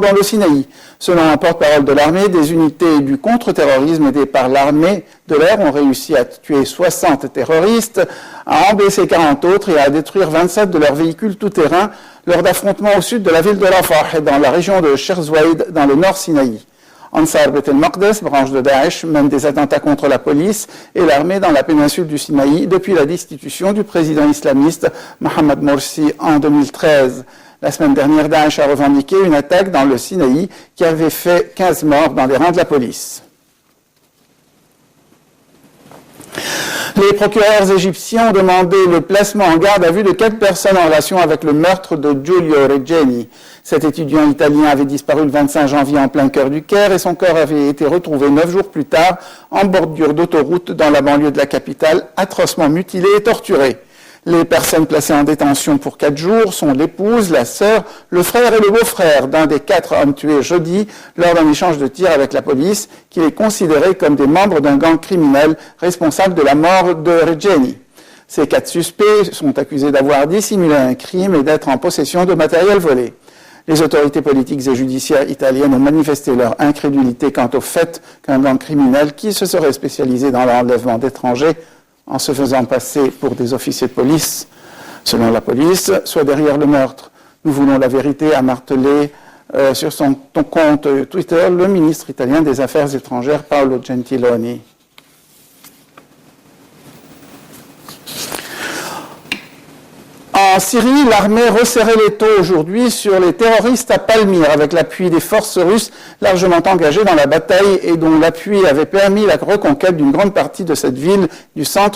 dans le Sinaï. Selon un porte-parole de l'armée, des unités du contre-terrorisme aidées par l'armée de l'air ont réussi à tuer 60 terroristes, à en blesser 40 autres et à détruire 27 de leurs véhicules tout-terrain lors d'affrontements au sud de la ville de Rafah, dans la région de Sherzouaïd, dans le nord Sinaï. Ansar Bet el-Maqdes, branche de Daesh, mène des attentats contre la police et l'armée dans la péninsule du Sinaï depuis la destitution du président islamiste Mohamed Morsi en 2013. La semaine dernière, Daesh a revendiqué une attaque dans le Sinaï qui avait fait 15 morts dans les rangs de la police. Les procureurs égyptiens ont demandé le placement en garde à vue de 4 personnes en relation avec le meurtre de Giulio Regeni. Cet étudiant italien avait disparu le 25 janvier en plein cœur du Caire et son corps avait été retrouvé 9 jours plus tard en bordure d'autoroute dans la banlieue de la capitale, atrocement mutilé et torturé. Les personnes placées en détention pour 4 jours sont l'épouse, la sœur, le frère et le beau-frère d'un des 4 hommes tués jeudi lors d'un échange de tirs avec la police, qui est considéré comme des membres d'un gang criminel responsable de la mort de Regeni. Ces 4 suspects sont accusés d'avoir dissimulé un crime et d'être en possession de matériel volé. Les autorités politiques et judiciaires italiennes ont manifesté leur incrédulité quant au fait qu'un gang criminel qui se serait spécialisé dans l'enlèvement d'étrangers en se faisant passer pour des officiers de police, selon la police, soit derrière le meurtre. Nous voulons la vérité, a martelé sur son compte Twitter le ministre italien des Affaires étrangères Paolo Gentiloni. En Syrie, l'armée resserrait les taux aujourd'hui sur les terroristes à Palmyre avec l'appui des forces russes largement engagées dans la bataille et dont l'appui avait permis la reconquête d'une grande partie de cette ville du centre